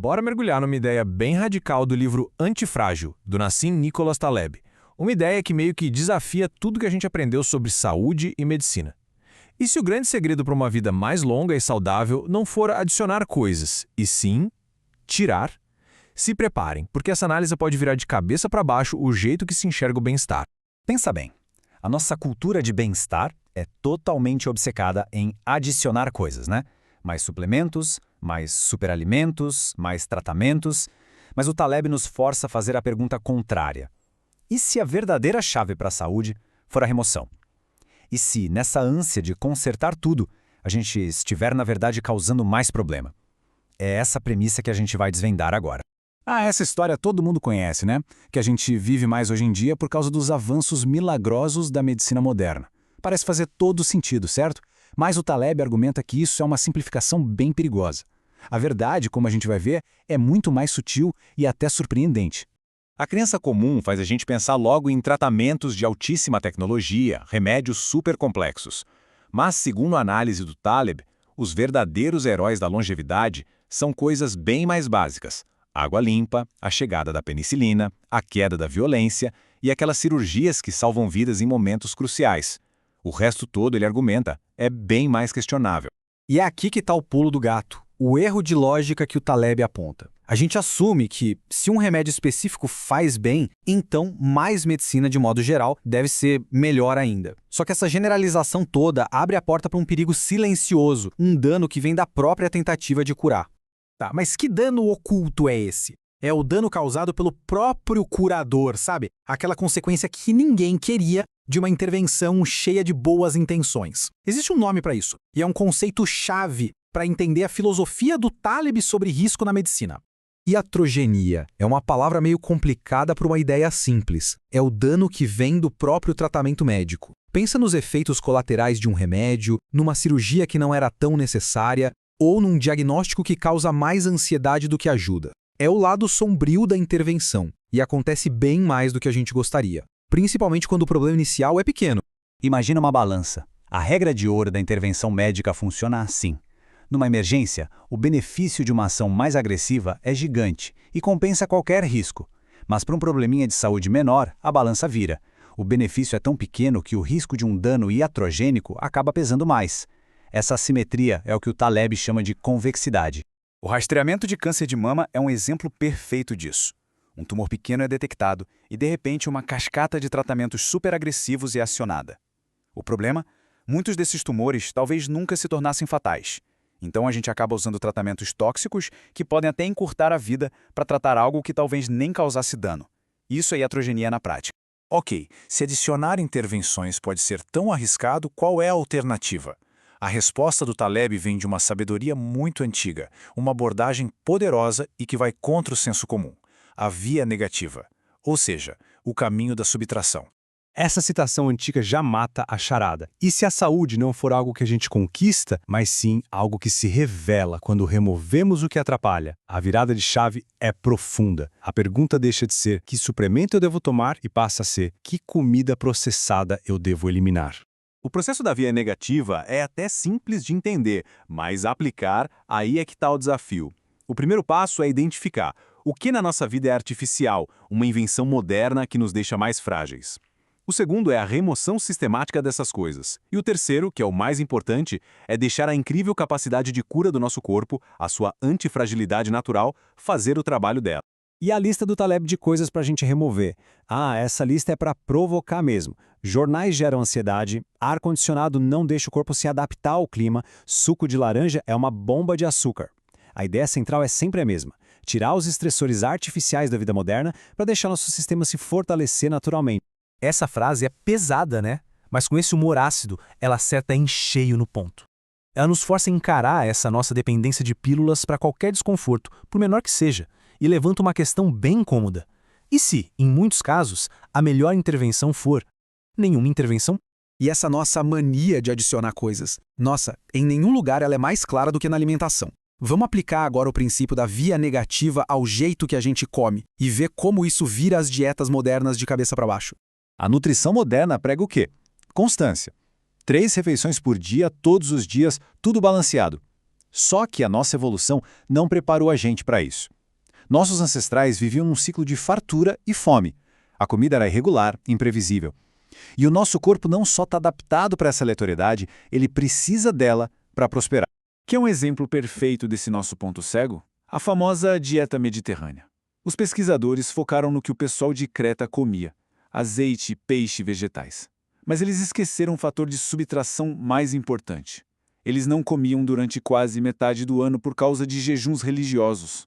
Bora mergulhar numa ideia bem radical do livro Antifrágil, do Nassim Nicholas Taleb. Uma ideia que meio que desafia tudo que a gente aprendeu sobre saúde e medicina. E se o grande segredo para uma vida mais longa e saudável não for adicionar coisas, e sim tirar? Se preparem, porque essa análise pode virar de cabeça para baixo o jeito que se enxerga o bem-estar. Pensa bem, a nossa cultura de bem-estar é totalmente obcecada em adicionar coisas, né? Mais suplementos, mais superalimentos, mais tratamentos. Mas o Taleb nos força a fazer a pergunta contrária. E se a verdadeira chave para a saúde for a remoção? E se, nessa ânsia de consertar tudo, a gente estiver, na verdade, causando mais problema? É essa premissa que a gente vai desvendar agora. Essa história todo mundo conhece, né? Que a gente vive mais hoje em dia por causa dos avanços milagrosos da medicina moderna. Parece fazer todo sentido, certo? Mas o Taleb argumenta que isso é uma simplificação bem perigosa. A verdade, como a gente vai ver, é muito mais sutil e até surpreendente. A crença comum faz a gente pensar logo em tratamentos de altíssima tecnologia, remédios super complexos. Mas, segundo a análise do Taleb, os verdadeiros heróis da longevidade são coisas bem mais básicas. Água limpa, a chegada da penicilina, a queda da violência e aquelas cirurgias que salvam vidas em momentos cruciais. O resto todo, ele argumenta, é bem mais questionável. E é aqui que está o pulo do gato, o erro de lógica que o Taleb aponta. A gente assume que, se um remédio específico faz bem, então mais medicina de modo geral deve ser melhor ainda. Só que essa generalização toda abre a porta para um perigo silencioso, um dano que vem da própria tentativa de curar. Tá, mas que dano oculto é esse? É o dano causado pelo próprio curador, sabe? Aquela consequência que ninguém queria de uma intervenção cheia de boas intenções. Existe um nome para isso, e é um conceito-chave para entender a filosofia do Taleb sobre risco na medicina. Iatrogenia é uma palavra meio complicada para uma ideia simples. É o dano que vem do próprio tratamento médico. Pensa nos efeitos colaterais de um remédio, numa cirurgia que não era tão necessária, ou num diagnóstico que causa mais ansiedade do que ajuda. É o lado sombrio da intervenção, e acontece bem mais do que a gente gostaria, principalmente quando o problema inicial é pequeno. Imagina uma balança. A regra de ouro da intervenção médica funciona assim. Numa emergência, o benefício de uma ação mais agressiva é gigante e compensa qualquer risco. Mas para um probleminha de saúde menor, a balança vira. O benefício é tão pequeno que o risco de um dano iatrogênico acaba pesando mais. Essa assimetria é o que o Taleb chama de convexidade. O rastreamento de câncer de mama é um exemplo perfeito disso. Um tumor pequeno é detectado e, de repente, uma cascata de tratamentos superagressivos é acionada. O problema? Muitos desses tumores talvez nunca se tornassem fatais. Então a gente acaba usando tratamentos tóxicos que podem até encurtar a vida para tratar algo que talvez nem causasse dano. Isso é iatrogenia na prática. Ok, se adicionar intervenções pode ser tão arriscado, qual é a alternativa? A resposta do Taleb vem de uma sabedoria muito antiga, uma abordagem poderosa e que vai contra o senso comum. A via negativa, ou seja, o caminho da subtração. Essa citação antiga já mata a charada. E se a saúde não for algo que a gente conquista, mas sim algo que se revela quando removemos o que atrapalha? A virada de chave é profunda. A pergunta deixa de ser que suplemento eu devo tomar e passa a ser que comida processada eu devo eliminar. O processo da via negativa é até simples de entender, mas aplicar, aí é que está o desafio. O primeiro passo é identificar o que na nossa vida é artificial, uma invenção moderna que nos deixa mais frágeis. O segundo é a remoção sistemática dessas coisas. E o terceiro, que é o mais importante, é deixar a incrível capacidade de cura do nosso corpo, a sua antifragilidade natural, fazer o trabalho dela. E a lista do Taleb de coisas para a gente remover? Essa lista é para provocar mesmo. Jornais geram ansiedade, ar-condicionado não deixa o corpo se adaptar ao clima, suco de laranja é uma bomba de açúcar. A ideia central é sempre a mesma: tirar os estressores artificiais da vida moderna para deixar nosso sistema se fortalecer naturalmente. Essa frase é pesada, né? Mas com esse humor ácido, ela acerta em cheio no ponto. Ela nos força a encarar essa nossa dependência de pílulas para qualquer desconforto, por menor que seja, e levanta uma questão bem cômoda. E se, em muitos casos, a melhor intervenção for nenhuma intervenção? E essa nossa mania de adicionar coisas? Nossa, em nenhum lugar ela é mais clara do que na alimentação. Vamos aplicar agora o princípio da via negativa ao jeito que a gente come e ver como isso vira as dietas modernas de cabeça para baixo. A nutrição moderna prega o quê? Constância. 3 refeições por dia, todos os dias, tudo balanceado. Só que a nossa evolução não preparou a gente para isso. Nossos ancestrais viviam num ciclo de fartura e fome. A comida era irregular, imprevisível. E o nosso corpo não só está adaptado para essa aleatoriedade, ele precisa dela para prosperar. Que é um exemplo perfeito desse nosso ponto cego? A famosa dieta mediterrânea. Os pesquisadores focaram no que o pessoal de Creta comia: azeite, peixe e vegetais. Mas eles esqueceram um fator de subtração mais importante. Eles não comiam durante quase metade do ano por causa de jejuns religiosos.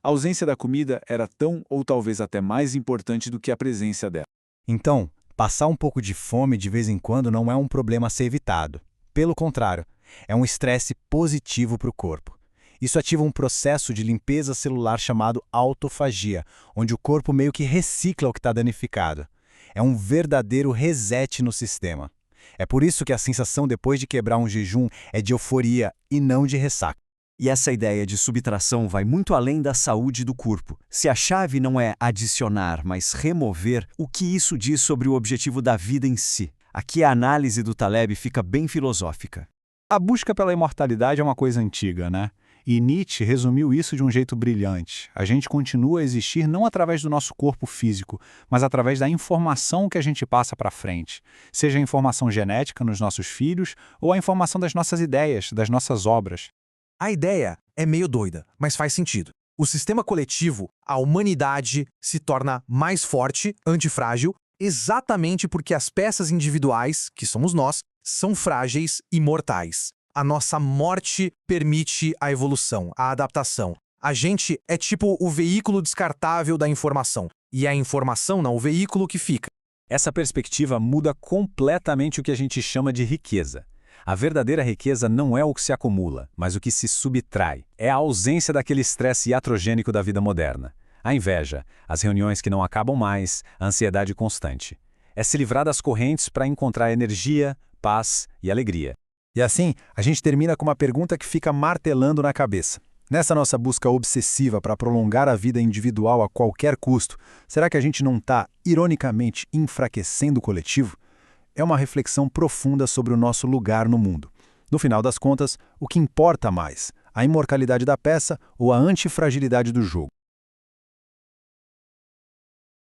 A ausência da comida era tão ou talvez até mais importante do que a presença dela. Então, passar um pouco de fome de vez em quando não é um problema a ser evitado. Pelo contrário, é um estresse positivo para o corpo. Isso ativa um processo de limpeza celular chamado autofagia, onde o corpo meio que recicla o que está danificado. É um verdadeiro reset no sistema. É por isso que a sensação depois de quebrar um jejum é de euforia e não de ressaca. E essa ideia de subtração vai muito além da saúde do corpo. Se a chave não é adicionar, mas remover, o que isso diz sobre o objetivo da vida em si? Aqui a análise do Taleb fica bem filosófica. A busca pela imortalidade é uma coisa antiga, né? E Nietzsche resumiu isso de um jeito brilhante. A gente continua a existir não através do nosso corpo físico, mas através da informação que a gente passa para frente. Seja a informação genética nos nossos filhos ou a informação das nossas ideias, das nossas obras. A ideia é meio doida, mas faz sentido. O sistema coletivo, a humanidade, se torna mais forte, antifrágil, exatamente porque as peças individuais, que somos nós, são frágeis e mortais. A nossa morte permite a evolução, a adaptação. A gente é tipo o veículo descartável da informação. E a informação não o veículo que fica. Essa perspectiva muda completamente o que a gente chama de riqueza. A verdadeira riqueza não é o que se acumula, mas o que se subtrai. É a ausência daquele estresse iatrogênico da vida moderna. A inveja, as reuniões que não acabam mais, a ansiedade constante. É se livrar das correntes para encontrar energia, paz e alegria. E assim, a gente termina com uma pergunta que fica martelando na cabeça. Nessa nossa busca obsessiva para prolongar a vida individual a qualquer custo, será que a gente não está, ironicamente, enfraquecendo o coletivo? É uma reflexão profunda sobre o nosso lugar no mundo. No final das contas, o que importa mais, a imortalidade da peça ou a antifragilidade do jogo?